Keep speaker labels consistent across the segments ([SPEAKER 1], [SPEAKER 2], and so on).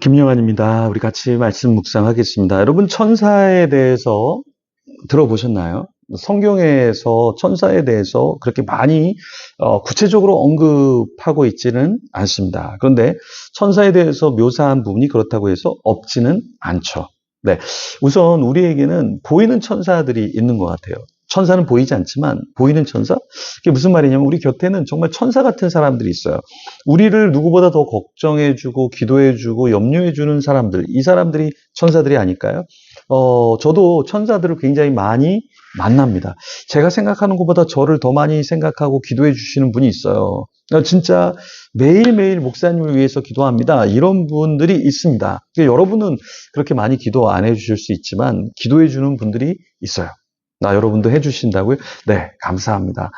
[SPEAKER 1] 김영환입니다. 우리 같이 말씀 묵상하겠습니다. 여러분, 천사에 대해서 들어보셨나요? 성경에서 천사에 대해서 그렇게 많이 구체적으로 언급하고 있지는 않습니다. 그런데 천사에 대해서 묘사한 부분이 그렇다고 해서 없지는 않죠. 네, 우선 우리에게는 보이는 천사들이 있는 것 같아요. 천사는 보이지 않지만 보이는 천사? 그게 무슨 말이냐면 우리 곁에는 정말 천사 같은 사람들이 있어요. 우리를 누구보다 더 걱정해주고 기도해주고 염려해주는 사람들, 이 사람들이 천사들이 아닐까요? 저도 천사들을 굉장히 많이 만납니다. 제가 생각하는 것보다 저를 더 많이 생각하고 기도해 주시는 분이 있어요. 진짜 매일매일 목사님을 위해서 기도합니다. 이런 분들이 있습니다. 여러분은 그렇게 많이 기도 안 해주실 수 있지만 기도해 주는 분들이 있어요. 여러분도 해주신다고요? 네, 감사합니다.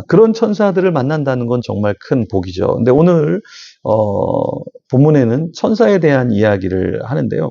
[SPEAKER 1] 그런 천사들을 만난다는 건 정말 큰 복이죠. 근데 오늘 본문에는 천사에 대한 이야기를 하는데요.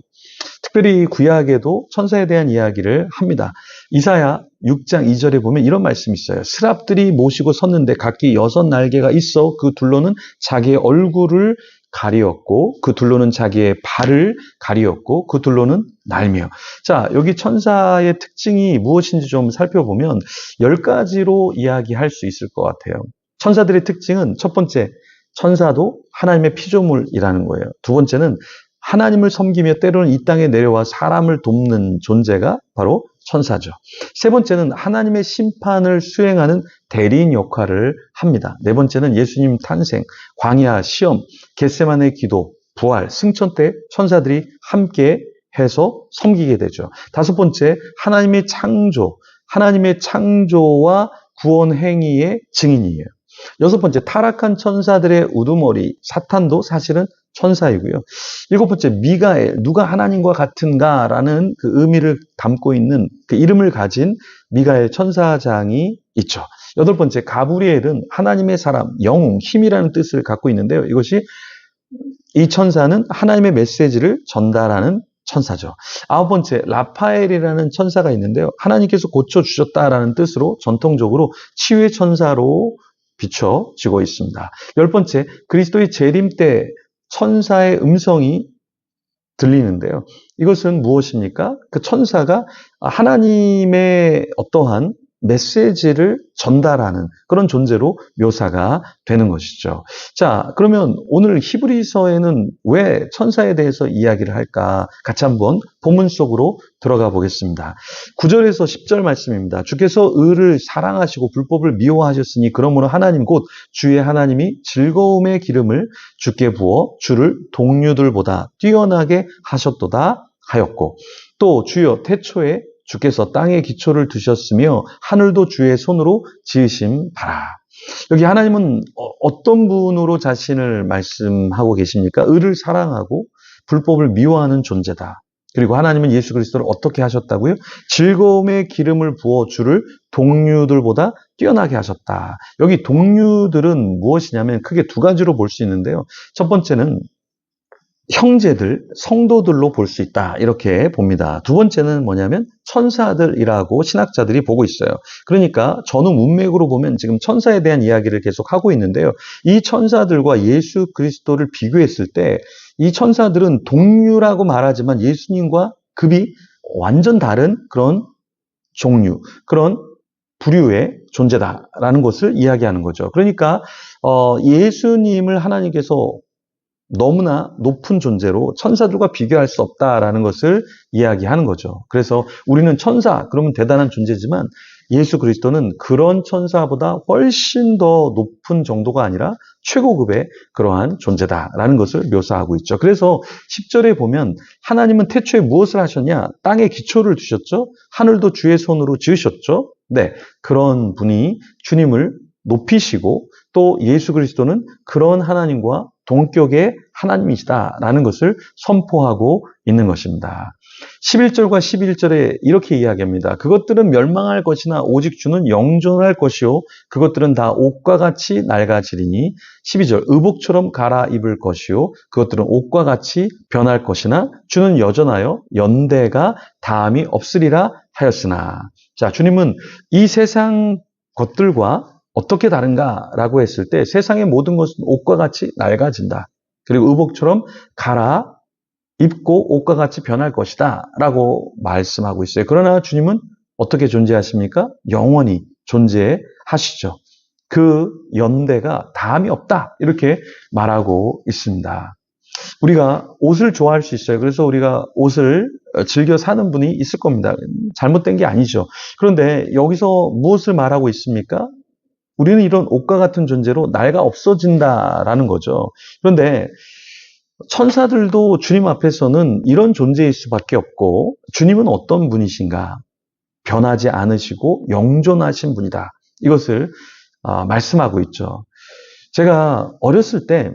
[SPEAKER 1] 특별히 구약에도 천사에 대한 이야기를 합니다. 이사야 6장 2절에 보면 이런 말씀이 있어요. 스랍들이 모시고 섰는데 각기 6날개가 있어 그 둘로는 자기의 얼굴을 가리었고 그 둘로는 자기의 발을 가리었고 그 둘로는 날며. 자, 여기 천사의 특징이 무엇인지 좀 살펴보면 10가지로 이야기할 수 있을 것 같아요. 천사들의 특징은 첫 번째, 천사도 하나님의 피조물이라는 거예요. 두 번째는 하나님을 섬기며 때로는 이 땅에 내려와 사람을 돕는 존재가 바로 천사죠. 세 번째는 하나님의 심판을 수행하는 대리인 역할을 합니다. 네 번째는 예수님 탄생, 광야, 시험, 겟세마네 기도, 부활, 승천 때 천사들이 함께 해서 섬기게 되죠. 다섯 번째, 하나님의 창조, 하나님의 창조와 구원 행위의 증인이에요. 여섯 번째, 타락한 천사들의 우두머리, 사탄도 사실은 천사이고요. 일곱 번째, 미가엘, 누가 하나님과 같은가라는 그 의미를 담고 있는 그 이름을 가진 미가엘 천사장이 있죠. 여덟 번째, 가브리엘은 하나님의 사람, 영웅, 힘이라는 뜻을 갖고 있는데요. 이 천사는 하나님의 메시지를 전달하는 천사죠. 아홉 번째, 라파엘이라는 천사가 있는데요. 하나님께서 고쳐주셨다라는 뜻으로 전통적으로 치유의 천사로 비춰지고 있습니다. 열 번째, 그리스도의 재림 때 천사의 음성이 들리는데요. 이것은 무엇입니까? 그 천사가 하나님의 어떠한 메시지를 전달하는 그런 존재로 묘사가 되는 것이죠. 자, 그러면 오늘 히브리서에는 왜 천사에 대해서 이야기를 할까? 같이 한번 본문 속으로 들어가 보겠습니다. 9절에서 10절 말씀입니다. 주께서 의를 사랑하시고 불법을 미워하셨으니 그러므로 하나님 곧 주의 하나님이 즐거움의 기름을 주께 부어 주를 동류들보다 뛰어나게 하셨도다 하였고, 또 주여 태초에 주께서 땅에 기초를 두셨으며 하늘도 주의 손으로 지으심 바라. 여기 하나님은 어떤 분으로 자신을 말씀하고 계십니까? 의를 사랑하고 불법을 미워하는 존재다. 그리고 하나님은 예수 그리스도를 어떻게 하셨다고요? 즐거움의 기름을 부어 주를 동류들보다 뛰어나게 하셨다. 여기 동류들은 무엇이냐면 크게 두 가지로 볼 수 있는데요. 첫 번째는 형제들, 성도들로 볼 수 있다. 이렇게 봅니다. 두 번째는 뭐냐면 천사들이라고 신학자들이 보고 있어요. 그러니까 전후 문맥으로 보면 지금 천사에 대한 이야기를 계속 하고 있는데요. 이 천사들과 예수 그리스도를 비교했을 때 이 천사들은 동류라고 말하지만 예수님과 급이 완전 다른 그런 종류, 그런 부류의 존재다라는 것을 이야기하는 거죠. 그러니까 예수님을 하나님께서 너무나 높은 존재로 천사들과 비교할 수 없다라는 것을 이야기하는 거죠. 그래서 우리는 천사, 그러면 대단한 존재지만 예수 그리스도는 그런 천사보다 훨씬 더 높은 정도가 아니라 최고급의 그러한 존재다라는 것을 묘사하고 있죠. 그래서 10절에 보면 하나님은 태초에 무엇을 하셨냐? 땅에 기초를 두셨죠? 하늘도 주의 손으로 지으셨죠? 네, 그런 분이 주님을 높이시고 또 예수 그리스도는 그런 하나님과 동격의 하나님이시다라는 것을 선포하고 있는 것입니다. 11절과 11절에 이렇게 이야기합니다. 그것들은 멸망할 것이나 오직 주는 영존할 것이요 그것들은 다 옷과 같이 낡아지리니 12절 의복처럼 갈아입을 것이요 그것들은 옷과 같이 변할 것이나 주는 여전하여 연대가 다함이 없으리라 하였으나. 자, 주님은 이 세상 것들과 어떻게 다른가라고 했을 때 세상의 모든 것은 옷과 같이 낡아진다. 그리고 의복처럼 갈아입고 옷과 같이 변할 것이다 라고 말씀하고 있어요. 그러나 주님은 어떻게 존재하십니까? 영원히 존재하시죠. 그 연대가 다함이 없다 이렇게 말하고 있습니다. 우리가 옷을 좋아할 수 있어요. 그래서 우리가 옷을 즐겨 사는 분이 있을 겁니다. 잘못된 게 아니죠. 그런데 여기서 무엇을 말하고 있습니까? 우리는 이런 옷과 같은 존재로 나이가 없어진다라는 거죠. 그런데 천사들도 주님 앞에서는 이런 존재일 수밖에 없고, 주님은 어떤 분이신가? 변하지 않으시고 영존하신 분이다. 이것을 말씀하고 있죠. 제가 어렸을 때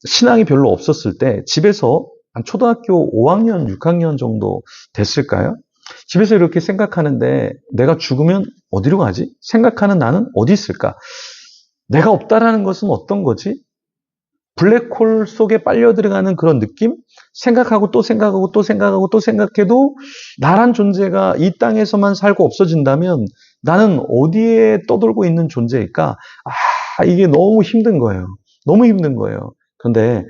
[SPEAKER 1] 신앙이 별로 없었을 때 집에서 한 초등학교 5학년, 6학년 정도 됐을까요? 집에서 이렇게 생각하는데 내가 죽으면 어디로 가지? 생각하는 나는 어디 있을까? 내가 없다라는 것은 어떤 거지? 블랙홀 속에 빨려 들어가는 그런 느낌? 생각하고 또 생각하고 또 생각하고 또 생각해도 나란 존재가 이 땅에서만 살고 없어진다면 나는 어디에 떠돌고 있는 존재일까? 이게 너무 힘든 거예요. 너무 힘든 거예요. 그런데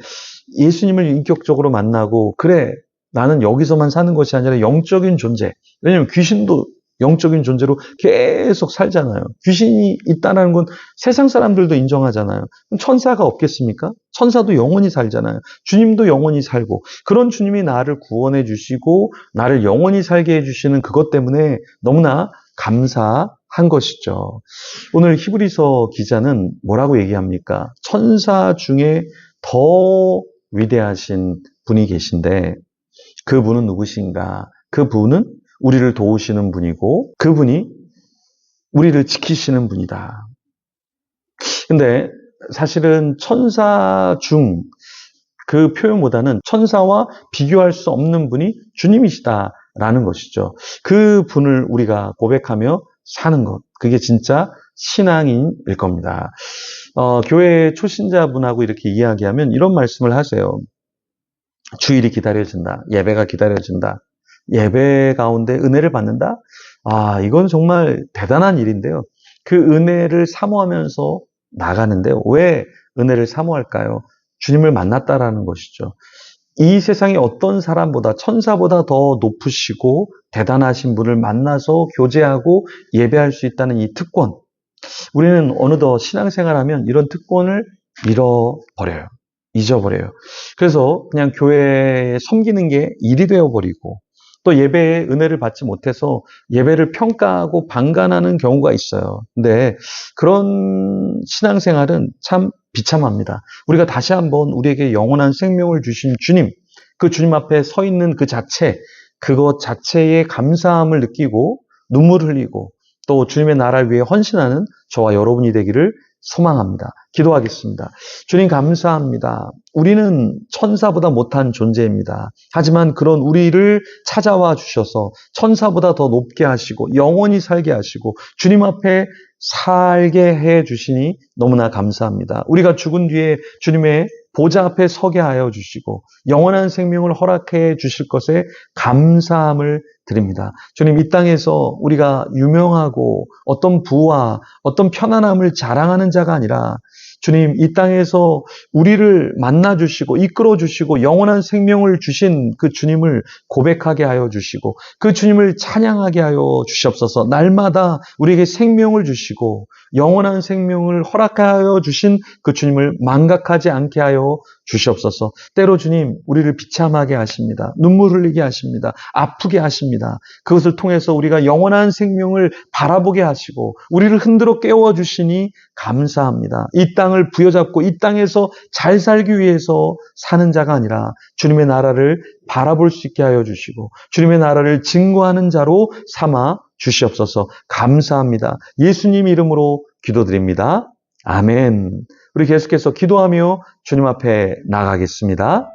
[SPEAKER 1] 예수님을 인격적으로 만나고 그래, 나는 여기서만 사는 것이 아니라 영적인 존재. 왜냐하면 귀신도 영적인 존재로 계속 살잖아요. 귀신이 있다는 건 세상 사람들도 인정하잖아요. 그럼 천사가 없겠습니까? 천사도 영원히 살잖아요. 주님도 영원히 살고, 그런 주님이 나를 구원해 주시고 나를 영원히 살게 해주시는 그것 때문에 너무나 감사한 것이죠. 오늘 히브리서 기자는 뭐라고 얘기합니까? 천사 중에 더 위대하신 분이 계신데 그분은 누구신가? 그분은 우리를 도우시는 분이고 그분이 우리를 지키시는 분이다. 근데 사실은 천사 중 그 표현보다는 천사와 비교할 수 없는 분이 주님이시다라는 것이죠. 그 분을 우리가 고백하며 사는 것, 그게 진짜 신앙인일 겁니다. 교회 초신자분하고 이렇게 이야기하면 이런 말씀을 하세요. 주일이 기다려진다. 예배가 기다려진다. 예배 가운데 은혜를 받는다? 이건 정말 대단한 일인데요. 그 은혜를 사모하면서 나가는데요. 왜 은혜를 사모할까요? 주님을 만났다라는 것이죠. 이 세상에 어떤 사람보다, 천사보다 더 높으시고 대단하신 분을 만나서 교제하고 예배할 수 있다는 이 특권. 우리는 어느덧 신앙생활하면 이런 특권을 잃어버려요. 잊어버려요. 그래서 그냥 교회에 섬기는 게 일이 되어버리고 또 예배에 은혜를 받지 못해서 예배를 평가하고 방관하는 경우가 있어요. 근데 그런 신앙생활은 참 비참합니다. 우리가 다시 한번 우리에게 영원한 생명을 주신 주님, 그 주님 앞에 서 있는 그 자체, 그것 자체의 감사함을 느끼고 눈물을 흘리고 또 주님의 나라를 위해 헌신하는 저와 여러분이 되기를 소망합니다. 기도하겠습니다. 주님 감사합니다. 우리는 천사보다 못한 존재입니다. 하지만 그런 우리를 찾아와 주셔서 천사보다 더 높게 하시고 영원히 살게 하시고 주님 앞에 살게 해 주시니 너무나 감사합니다. 우리가 죽은 뒤에 주님의 보좌 앞에 서게 하여 주시고 영원한 생명을 허락해 주실 것에 감사함을 드립니다. 주님, 이 땅에서 우리가 유명하고 어떤 부와 어떤 편안함을 자랑하는 자가 아니라 주님, 이 땅에서 우리를 만나주시고 이끌어주시고 영원한 생명을 주신 그 주님을 고백하게 하여 주시고 그 주님을 찬양하게 하여 주시옵소서. 날마다 우리에게 생명을 주시고 영원한 생명을 허락하여 주신 그 주님을 망각하지 않게 하여 주시옵소서. 때로 주님, 우리를 비참하게 하십니다. 눈물 흘리게 하십니다. 아프게 하십니다. 그것을 통해서 우리가 영원한 생명을 바라보게 하시고 우리를 흔들어 깨워주시니 감사합니다. 이 땅을 부여잡고 이 땅에서 잘 살기 위해서 사는 자가 아니라 주님의 나라를 바라볼 수 있게 하여 주시고 주님의 나라를 증거하는 자로 삼아 주시옵소서. 감사합니다. 예수님 이름으로 기도드립니다. 아멘. 우리 계속해서 기도하며 주님 앞에 나가겠습니다.